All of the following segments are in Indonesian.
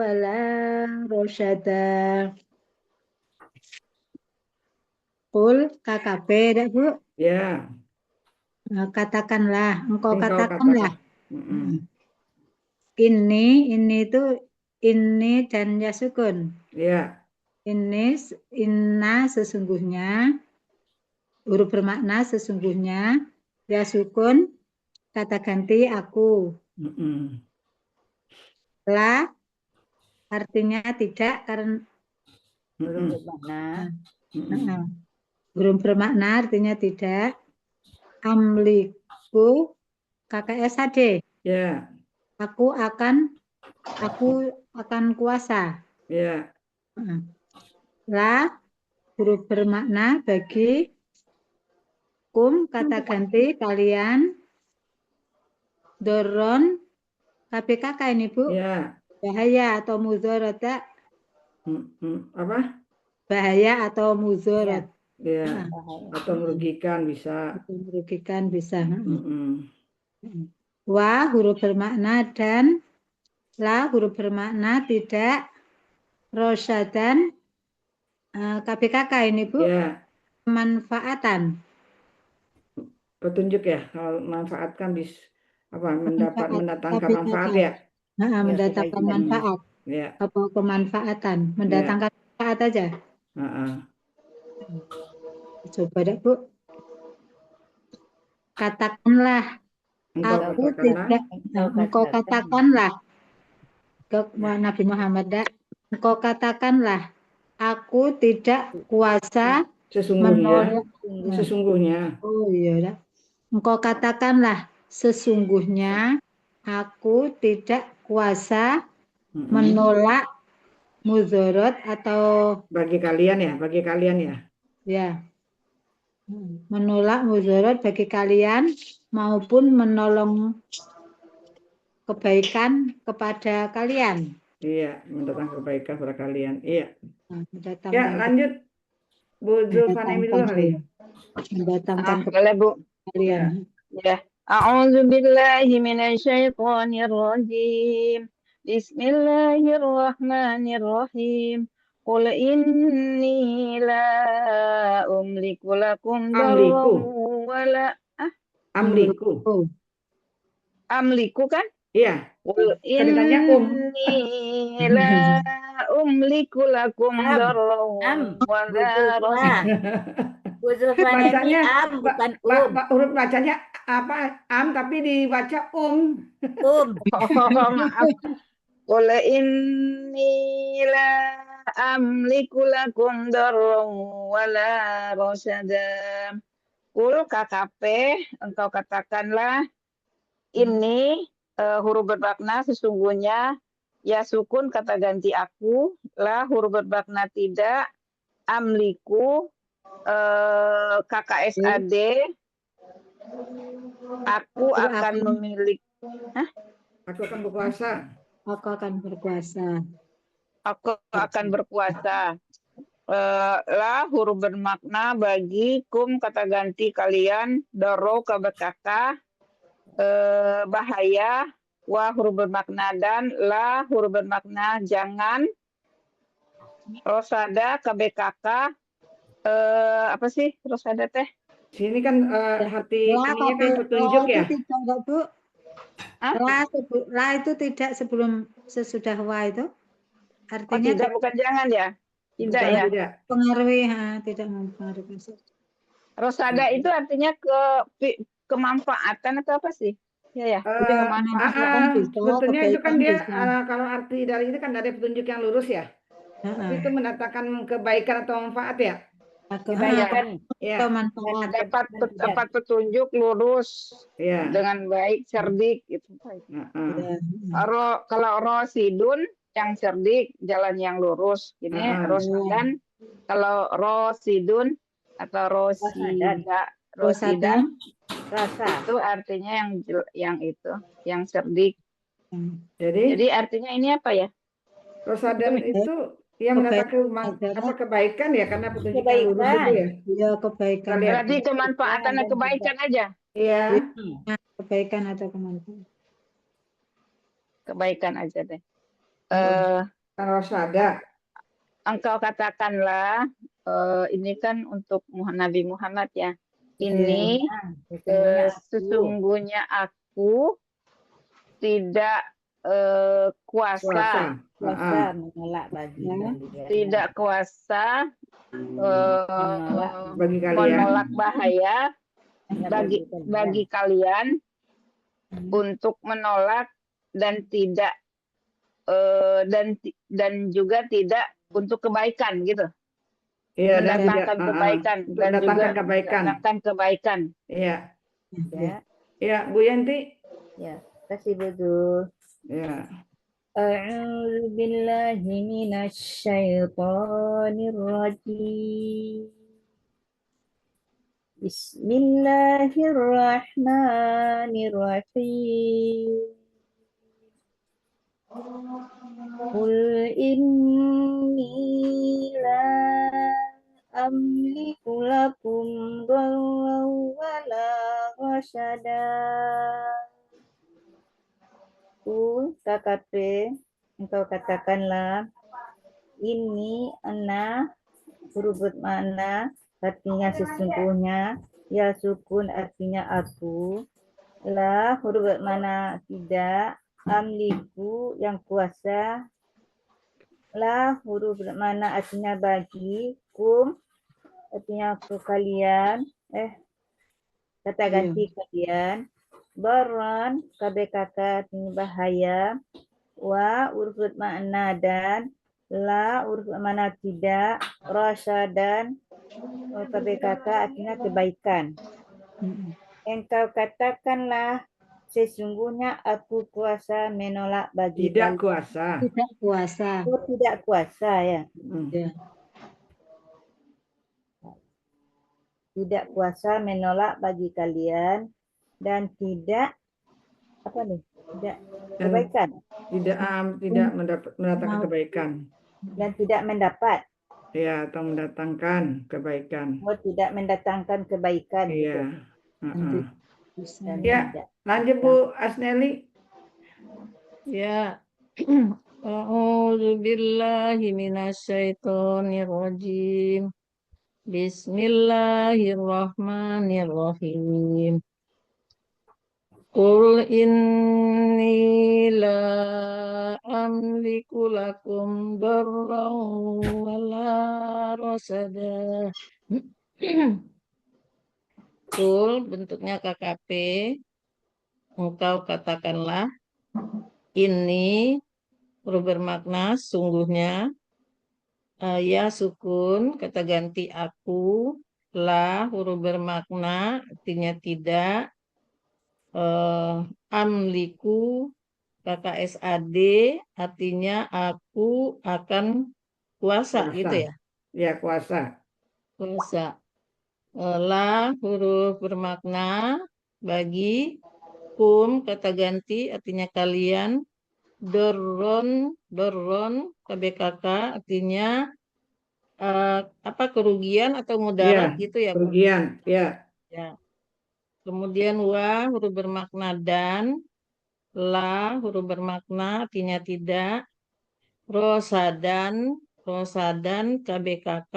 wala rosyada. Qul KKP dak Bu? Ya, Katakanlah, engkau engkau katakanlah. katakan. Ini itu ini dan ya sukun. Ya, Ini inna sesungguhnya, huruf bermakna sesungguhnya, ya sukun kata ganti aku. La artinya tidak karena Huruf bermakna. huruf bermakna artinya tidak. Amliku KKSHD. ya, Aku akan kuasa. ya. La huruf bermakna bagi, kum kata ganti kalian, doron KPKK ini Bu. Ya. Bahaya atau mudorota. Apa? Bahaya atau mudorot. Ya. Atau merugikan bisa. Merugikan bisa. Wa huruf bermakna dan, la huruf bermakna tidak, rosyadan KPKK ini Bu. Ya. Manfaatan. Petunjuk ya, kalau manfaatkan bisa apa mendatangkan KPKK. manfaat ya. Mendatangkan manfaat. Ya. Apa kemanfaatan? Mendatangkan manfaat aja. Coba deh Bu. Katakanlah. Engkau katakanlah ke Nabi Muhammad dak. Engkau katakanlah, aku tidak kuasa sesungguhnya. Oh iya dak. Engkau katakanlah, sesungguhnya aku tidak kuasa menolak mudorot atau bagi kalian ya. Ya. Menolak mudorot bagi kalian maupun menolong kebaikan kepada kalian. Iya, mendatangkan kebaikan kepada kalian. Iya. Mendatangkan Ya, lanjut. Bu Zulfanemi dulu kali. Mendatangkan boleh Bu. Kalian. Ya. A'udzu billahi minasyaitonir rajim. Bismillahirrahmanirrahim. Qul inni la umliku lakum darran wala amliku kan? Iya. Qul inni la umliku lakum darran wala bacanya bukan huruf bacanya apa tapi dibaca maaf. Qul inni la amliku lakum darran wala rasyada. Qul KKP, engkau katakanlah, ini huruf bermakna sesungguhnya, ya sukun kata ganti aku, la huruf bermakna tidak, amliku KKSAD, aku akan memiliki. Aku akan berkuasa. Aku akan berkuasa. Aku akan berkuasa. La huruf bermakna bagi, kum kata ganti kalian, doro KBKK, bahaya, wa huruf bermakna dan, la huruf bermakna jangan, rosada KBKK, apa sih rosada teh? Sini kan hati ininya kan petunjuk ya. Tidak, Bu. La itu tidak sebelum sesudah wa itu. Artinya tidak, bukan jangan ya. Tidak ya. Tidak. Pengaruhi, tidak mempengaruhi. Rosada itu artinya kemanfaatan atau apa sih? Ya. Sebetulnya itu kan dia kalau arti dari itu kan dari petunjuk yang lurus ya. Tapi itu mendatangkan kebaikan atau manfaat ya. Kebaikan. Ya. Dapat petunjuk lurus dengan baik, cerdik gitu. Kalau rosidun yang cerdik, jalan yang lurus. Ini rosadan. Kalau rosidun atau rosidan itu artinya yang itu, yang cerdik. Jadi artinya ini apa ya? Rosadan itu yang mendatangkan kebaikan ya, karena petunjuk yang lurus itu ya. Iya, kebaikan. Berarti kemanfaatan dan kebaikan aja. Iya. Kebaikan atau kemanfaatan. Kebaikan aja deh. Rosada. Engkau katakanlah, ini kan untuk Nabi Muhammad ya. Ini sesungguhnya aku tidak kuasa menolak bagi tidak kuasa bagi kalian menolak bahaya bagi kalian untuk menolak dan tidak dan juga tidak untuk kebaikan gitu. Iya, mendatangkan kebaikan dan juga mendatangkan kebaikan. Iya. Ya, Bu Yanti. Ya, kasih betul. Ya. A'udzu billahi minasy syaithanir rajim. Bismillahirrahmanirrahim. Qul inni la amliku lakum dharran wala rasyada. KKP, engkau katakanlah, ini ana huruf bermakna artinya sesungguhnya, ya sukun artinya aku, la huruf bermakna tidak, amliku yang kuasa, la huruf bermakna artinya bagi, kum artinya ke kalian, kata ganti kalian, baron KBKK artinya bahaya, wa huruf bermakna dan, la huruf bermakna tidak, rasa dan KBKK artinya kebaikan. Engkau katakanlah, sesungguhnya aku kuasa menolak bagi tidak kuasa. Tidak kuasa. Oh, tidak kuasa ya. Tidak kuasa menolak bagi kalian dan tidak apa nih? Tidak kebaikan. Tidak mendatangkan kebaikan. Dan tidak mendapat. Ya, atau mendatangkan kebaikan. Oh, tidak mendatangkan kebaikan. Iya. Gitu. Ya, lanjut Bu Asneli. Ya. A'udzu billahi minasyaitonir rajim. Bismillahirrahmanirrahim. Qul inni la amliku lakum darran wala rasada. Qul bentuknya KKP. Engkau katakanlah, ini bermakna sungguhnya, ya sukun kata ganti aku, la huruf bermakna artinya tidak, amliku KKSAD artinya aku akan kuasa gitu ya. Ya, kuasa. Kuasa. La huruf bermakna bagi, kum kata ganti artinya kalian, doron KBKK artinya apa kerugian atau mudarat gitu ya. Kerugian, ya. Ya. Kemudian wa huruf bermakna dan, la huruf bermakna artinya tidak, rosadan KBKK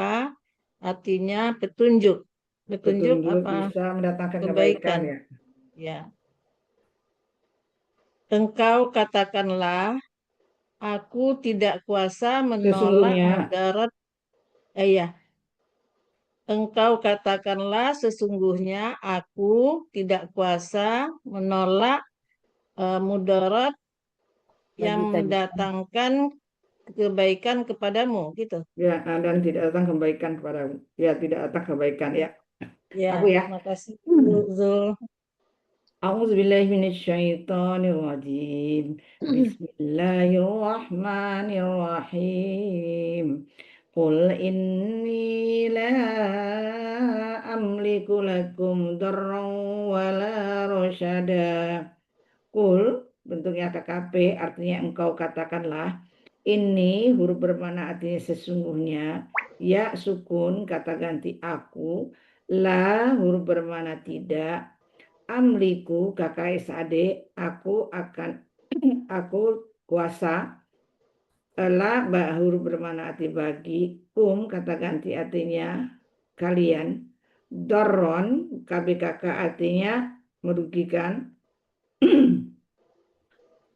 artinya petunjuk. Petunjuk apa? Bisa mendatangkan kebaikan ya. Ya. Engkau katakanlah, aku tidak kuasa menolak mudarat. Engkau katakanlah sesungguhnya aku tidak kuasa menolak mudarat yang mendatangkan kebaikan kepadamu gitu. Ya, dan tidak datang kebaikan kepadamu. Ya, tidak datang kebaikan ya. Ya, aku ya. Makasih Zul. A'udzubillahiminasyaitonirrajim. Bismillahirrahmanirrahim. Qul inni la amliku lakum darran wala rasyada. Qul bentuknya KKP artinya engkau katakanlah, ini huruf bermakna artinya sesungguhnya, ya sukun kata ganti aku, la huruf bermakna tidak, amliku KKSAD aku akan aku kuasa, huruf bermakna arti bagi, kata ganti artinya kalian, doron KBKK artinya merugikan,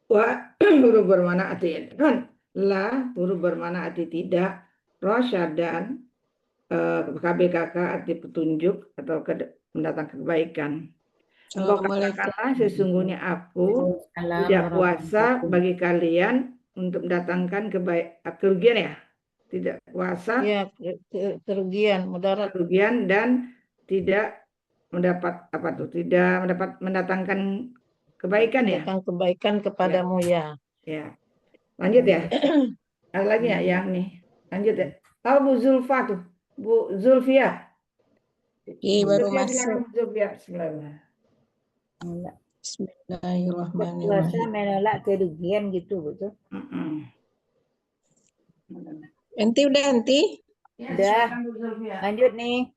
wa huruf bermakna arti don, la huruf bermakna arti tidak, rosyadan KBKK arti petunjuk atau mendatangkan kebaikan. Engkau katakanlah sesungguhnya aku tidak kuasa bagi kalian untuk mendatangkan kerugian ya, tidak kuasa Ya, kerugian, mudarat. kerugian dan tidak mendapat tidak mendapat mendatangkan kebaikan ya. Mendatangkan kebaikan kepadamu ya. Ya, lanjut ya. Ada lagi ya yang nih, lanjut ya. Tahu Bu Zulfa tuh, Bu Zulfia. Iya, baru Zulfia, masuk. silakan Bu Zulfia. Bismillahirrahmanirrahim. Puasa menolak kerugian gitu, betul? Enti udah, Enti? Ya, Udah. silakan Bu Zulfia. Lanjut nih.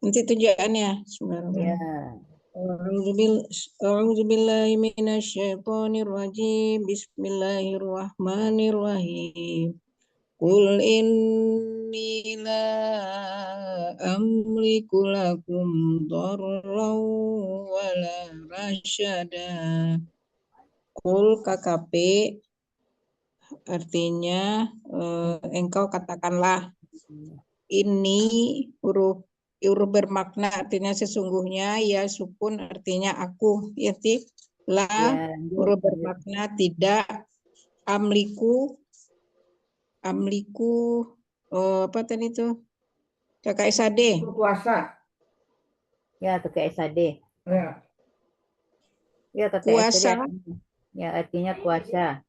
Enti tujuannya. Bismillahirrahmanirrahim. Ya. A'udzubillahi minasyaitonirrajim. Bismillahirrahmanirrahim. Qul inni la amliku lakum darran wala rasyada. Qul KKP artinya engkau katakanlah. Ini huruf bermakna artinya sesungguhnya, ya sukun artinya aku, ya Tik. La Ya, huruf bermakna tidak, amliku apa tadi itu? KKSAD. Puasa. ya pakai SAD. Ya. Ya pakai Kuasa. SAD. Ya artinya kuasa.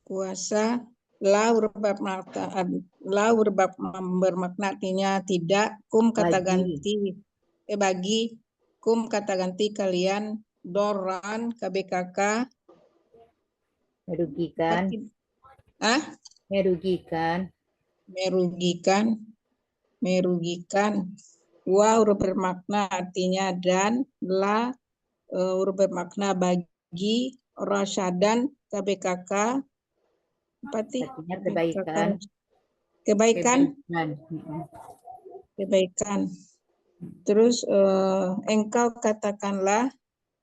Kuasa. La huruf bermakna artinya tidak, kum kata ganti bagi, kum kata ganti kalian, doran KBKK Merugikan. merugikan. Wa huruf bermakna artinya dan, la huruf bermakna bagi, rasyadan KBKK Artinya kebaikan. Kebaikan. Terus engkau katakanlah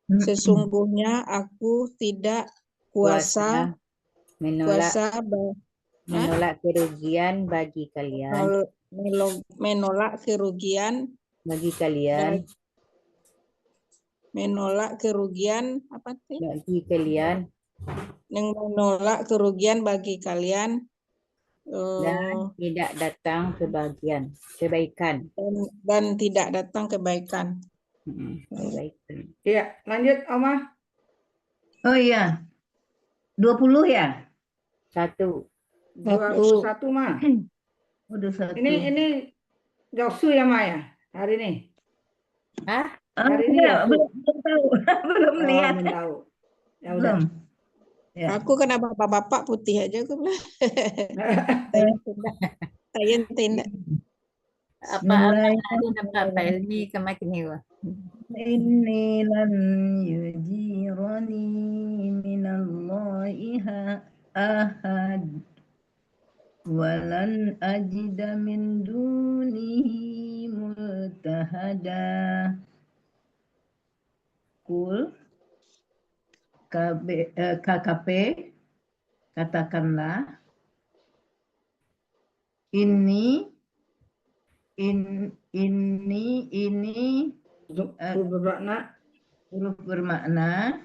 sesungguhnya aku tidak kuasa menolak kerugian bagi kalian. Menolak kerugian Bagi kalian. Menolak kerugian apa sih? Bagi kalian. Menolak kerugian bagi kalian Dan tidak datang kebaikan. Dan tidak datang kebaikan. Kebaikan. Iya, lanjut Oma. Oh iya. 20 ya? 1. 21 mah. Udah 1. Ini Josu ya Maya hari ini. Hah? Hari ini ya. Belum tahu. Belum lihat. Belum tahu. Ya udah. Ya. Aku kena bapak-bapak putih aja aku bilang. Tayan tenda. Apa ini kemakin hewa. Inni lan yujirani minallahi ahad walan ajida min dunihi multahada. Kul KKP katakanlah ini huruf bermakna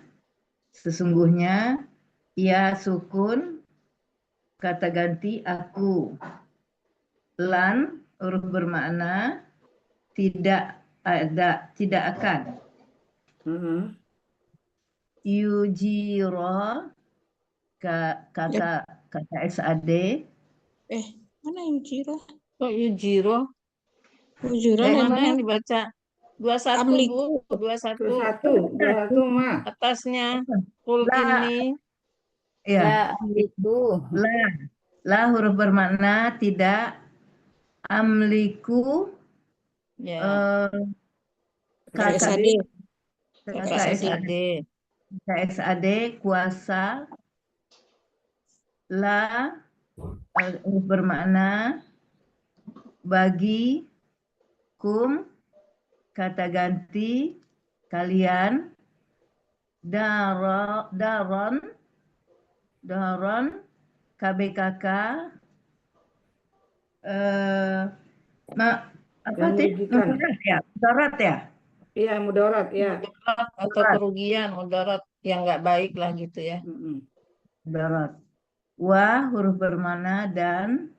sesungguhnya, ya sukun kata ganti aku, lan huruf bermakna tidak akan. Yujiro kata SAD. Mana Yujiro? Kok Yujiro? Yujiro Mana yang dibaca? 21 Bu, 21 mah. atasnya kul ini. Ya. Amliku. La huruf bermakna tidak, amliku Ya. KSAD kuasa, La bermakna bagi, kum kata ganti kalian, daron KBKK apa Yang sih? merugikan. Mudarat ya? Iya, mudarat ya. Mudarat atau kerugian, mudarat yang nggak baik lah gitu ya. Mudarat. Wa huruf bermakna dan,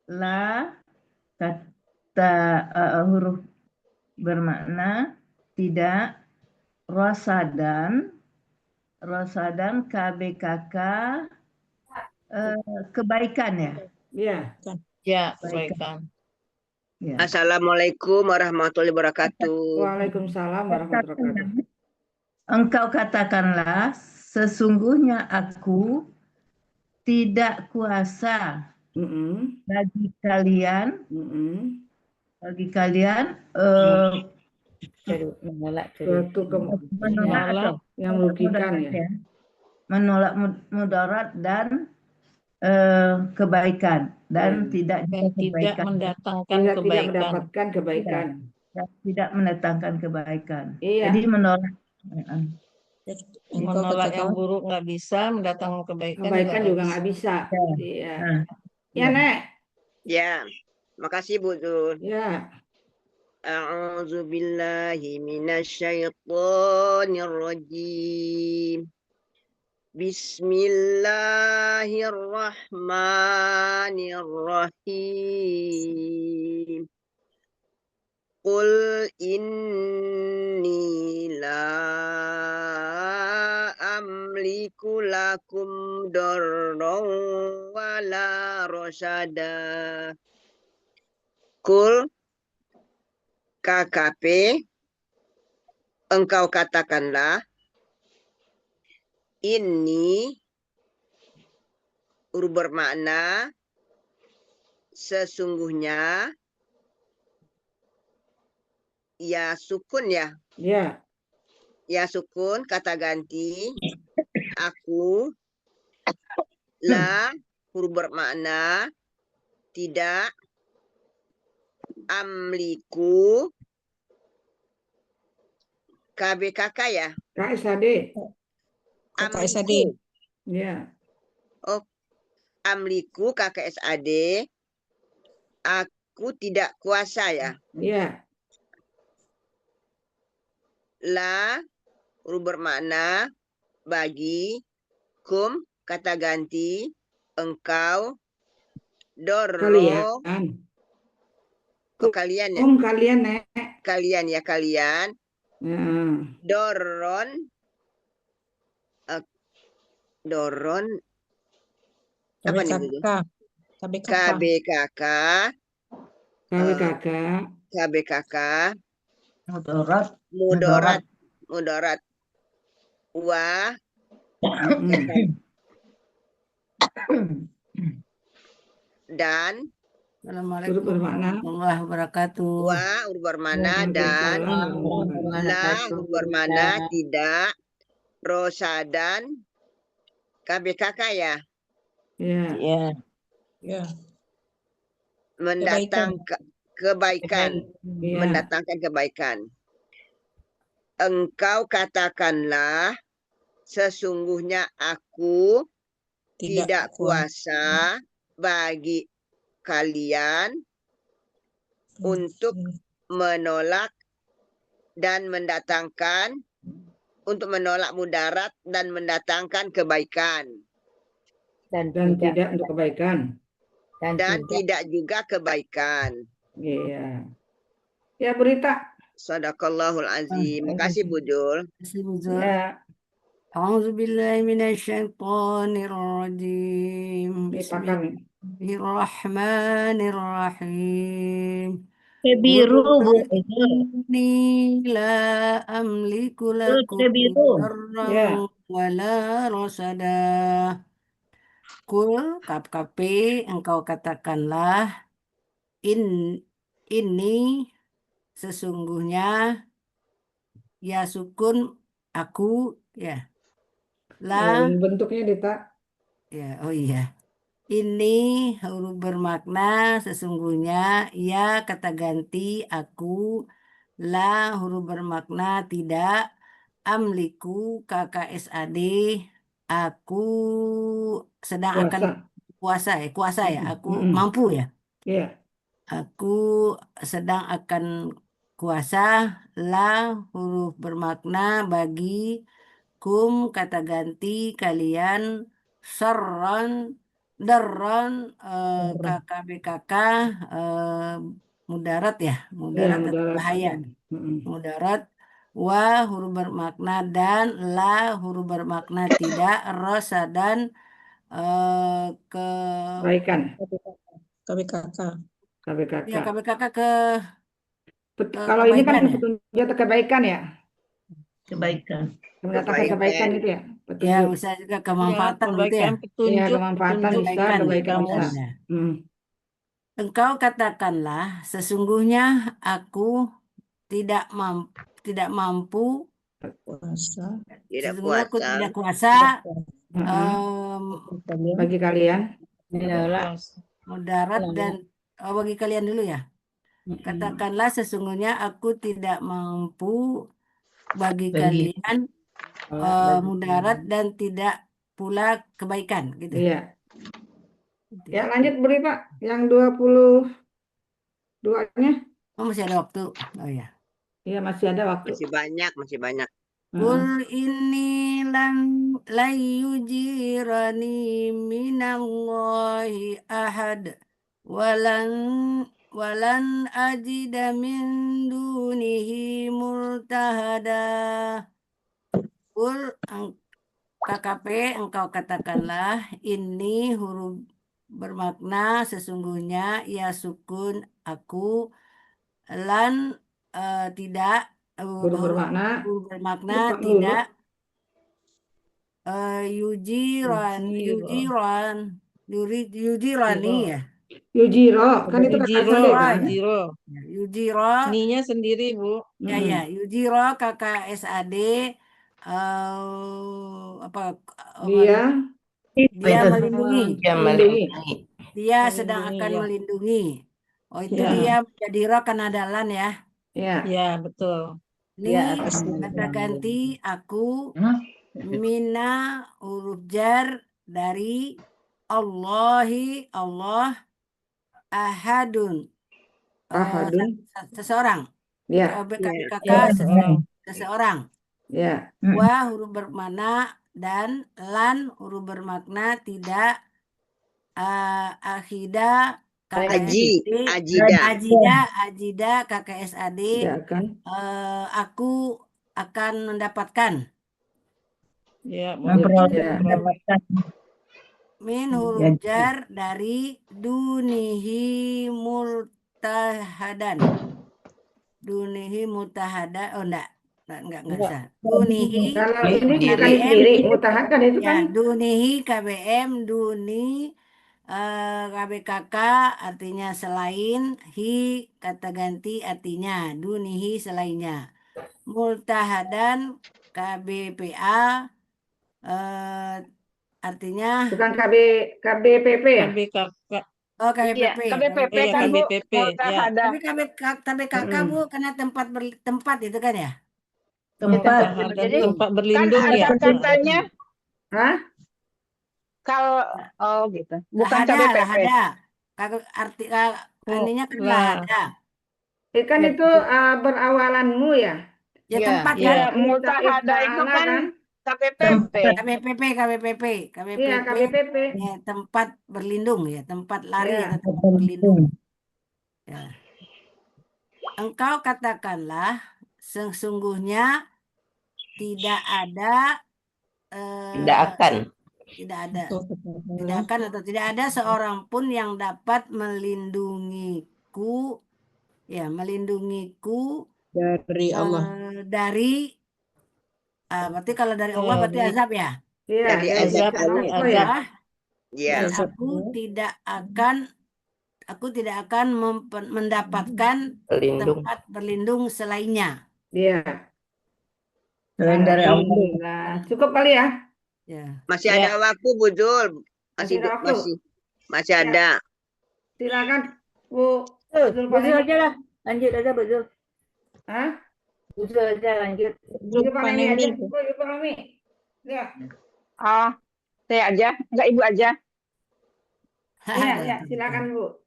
la kata huruf bermakna tidak, rosadan KBKK kebaikan ya. Iya. Ya, kebaikan. Ya. Assalamualaikum warahmatullahi wabarakatuh. Waalaikumsalam warahmatullahi wabarakatuh. Engkau katakanlah, sesungguhnya aku tidak kuasa bagi kalian, menolak yang merugikan ya. Menolak mudarat dan kebaikan dan tidak mendatangkan Tidak kebaikan. mendapatkan kebaikan. Tidak mendatangkan kebaikan. Iya. Jadi menolak. Menolak yang buruk nggak bisa, mendatangkan kebaikan juga nggak bisa. Iya. Ya, Nek. Ya, makasih Bu Zul. Ya. A'udzu billahi minasyaitonir rajim. Bismillahirrahmanirrahim. Qul inni la amliku lakum darran wala rasyada. Qul KKP, engkau katakanlah, ini bermakna sesungguhnya, ya sukun ya. Ya. Ya sukun kata ganti, aku, la huruf bermakna tidak, amliku KBKK ya. KSAD. Amliku. Ya. Oh, amliku KKSAD. Aku tidak kuasa ya. Ya. La huruf bermakna bagi, kum kata ganti engkau, dorro kalian. Oh, kalian ya. Kalian, Nek. Kalian ya, kalian. Doron apa nih Bu? KBKK mudarat wa dan Assalamualaikum warahmatullahi wabarakatuh. Wa bermakna dan, la bermakna tidak, rosadan KBKK ya. Iya. Ya. Mendatangkan kebaikan. Iya. Mendatangkan kebaikan. Engkau katakanlah, sesungguhnya aku tidak kuasa bagi kalian untuk menolak dan mendatangkan, untuk menolak mudarat dan mendatangkan kebaikan. Dan tidak untuk kebaikan. Dan tidak juga kebaikan. Iya. Ya, berita. Sadaqallahul azim. Makasih Bu Jul. Terima kasih Bu Zul. Ya. A'udzubillahi minasyaitonirrajim. Bismillahirrahmanirrahim. Biru, Bu. Inni la amliku lakum darran wala rasada. Kul KKP, engkau katakanlah, ini sesungguhnya, ya sukun aku ya. La bentuknya Dita. Ya, oh iya. Ini huruf bermakna sesungguhnya, ya kata ganti aku, la huruf bermakna tidak, amliku KKSAD, aku sedang akan Puasa. kuasa ya, aku Mm-mm. mampu ya. Iya. Aku sedang akan kuasa, la huruf bermakna bagi, kum kata ganti kalian, serron, deron, KKBKK, eh, mudarat ya, Iya, mudarat atau mudarat. bahaya, Mm-mm. mudarat, wa huruf bermakna dan, la huruf bermakna tidak, rosa dan ke Kebaikan. KBKK. KBKK. ya KBKK ke Kalau ini kan kebaikan ya. petunjuk kebaikan ya, Kebaikan. mendatangkan kebaikan gitu ya, Ya petunjuk. bisa juga Ya, kemanfaatan gitu ya. kebaikan Iya, petunjuk, kemanfaatan petunjuk bisa, Kebaikan ya, di kebaikan bisa. kamus. kebaikan ya. Mm. Engkau katakanlah sesungguhnya aku tidak mampu, Puasa. Tidak sesungguhnya aku puasa. tidak kuasa Mm-mm. em, Bagi kalian. mudarat dan bagi kalian dulu ya. Katakanlah sesungguhnya aku tidak mampu bagi kalian mudarat dan tidak pula kebaikan gitu. Iya. Ya, lanjut beri Pak, yang 22-nya. Oh masih ada waktu. Oh ya. Iya, masih ada waktu. Masih banyak, masih banyak. Kul inni la yujirani minallahi ahad walan ajida min dunihi multahada. Kul KKP engkau katakanlah ini huruf bermakna sesungguhnya ya sukun aku lan tidak Huruf bermakna. huruf bermakna Lupa dulu. tidak yujirani ya. Yujiro, kan itu kakak Yujiro, SAD kan? Yujiro. Yujiro, Ninya sendiri, Bu. ya Yujiro kakak SAD Dia melindungi. melindungi. Dia sedang Melindungi, akan ya. melindungi. Oh itu Ya. dia menjadi ro karena dalan ya. Ya. Ya, betul. Ini kata ganti aku mina huruf jar dari Allahi Allah ahadun Ahadun. seseorang. Ya. KBKK seseorang. Ya. Wa huruf bermakna dan lan huruf bermakna tidak akhida ajida KKSAD Tidak akan. aku akan mendapatkan Ya, mendapatkan. min huruf jar dari dunihi multahadan. Dunihi multahada. Oh enggak usah. Dunihi Kalau ini dikali sendiri, mutahakan itu ya, kan. dunihi KBM, duni KBKK artinya selain, hi kata ganti artinya dunihi selainnya. Multahadan KBPA artinya Bukan KBPP ya? KBKK. oh KBPP. Iya, KBPP Iya, kan Bu, KBPP, multahada. Tapi KBKK Bu karena tempat itu kan ya? Tempat Jadi tempat kan berlindung ada ya. katanya Hah? kalau gitu. Bukan Lahada, KBPP. lahada. Artinya kan lahada. Kan itu berawalanmu ya? Ya Iya, tempat iya, kan? multahada itu kan KBPP. KBPP. Iya, KBPP. Ya, tempat berlindung ya, tempat lari Ya. atau tempat berlindung. Ya. Engkau katakanlah sesungguhnya tidak ada atau tidak ada seorang pun yang dapat melindungiku Dari Allah. dari berarti kalau dari Allah berarti azab ya. Iya, Dari azab Allah Allah. ya. Ya. Dan aku tidak akan mendapatkan tempat berlindung selainnya. Iya. Selain dari Allah. Alhamdulillah. Cukup kali ya? Ya. Masih ada waktu, Bu Jul. Masih Ada waktu. masih Ya. ada. Silakan Bu Betul Zulfaneni. aja lah. Lanjut aja betul. Hah? Betul aja lanjut. Zulfaneni aja. Zulfaneni. Bu Zulfaneni. Ya. Saya aja, enggak ibu aja. Iya, ya, silakan Bu.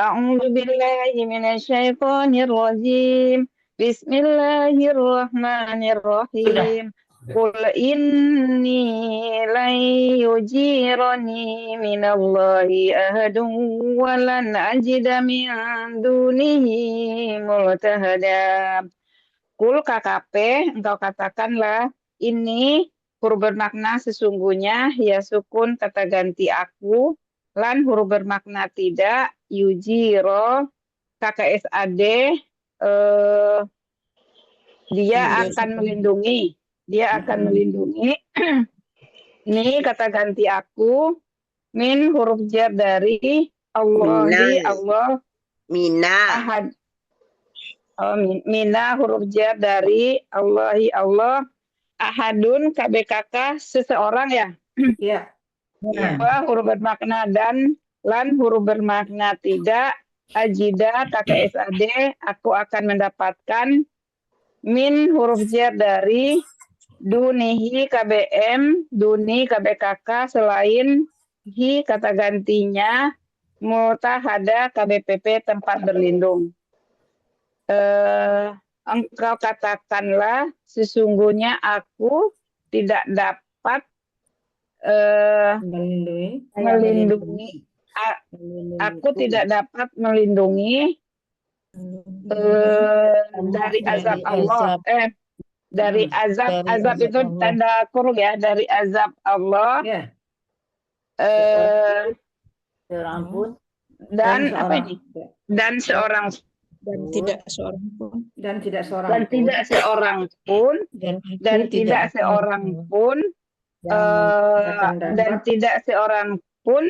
A'udzu billahi minasyaitonir rajim. Bismillahirrahmanirrahim. Qul inni lan yujirani minallahi ahadun wa lan ajida min dunihi multahada. Qul KKP, engkau katakanlah, ini huruf bermakna sesungguhnya, ya sukun kata ganti aku, lan huruf bermakna tidak, yujiro, KKSAD, dia akan melindungi. Dia akan melindungi. Ini kata ganti aku, min huruf jar dari Allahi, Allah, Mina. ahad. Mina huruf jar dari Allahi, Allah, ahadun KBKK seseorang ya. Iya. Wa huruf bermakna dan, lan huruf bermakna tidak, ajida KKSAD, aku akan mendapatkan, min huruf jar dari dunihi KBM, duni KBKK selain hi kata gantinya, mutahada KBPP tempat berlindung. Engkau katakanlah sesungguhnya aku tidak dapat melindungi. Aku tidak dapat melindungi dari azab Allah. Dari azab, azab itu tanda kurung ya, dari azab Allah. Ya. Seorang pun. Dan apa ini? Dan seorang Dan tidak seorang pun. Dan tidak seorang dan pun. tidak seorang pun dan tidak seorang pun dan tidak seorang pun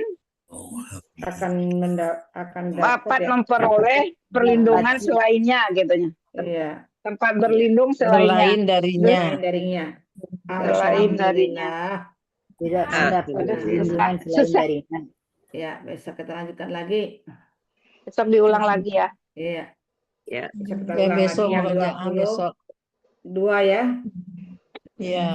akan dapat ya. memperoleh perlindungan selainnya gitu. Iya. Tempat berlindung selain darinya. Selain darinya. Tidak mendapat perlindungan selain darinya. Ya, besok kita lanjutkan lagi. Besok diulang lagi ya. Iya. Ya. Besok kita Oke, ulang besok lagi yang mengerjakan besok. 22 ya. Iya.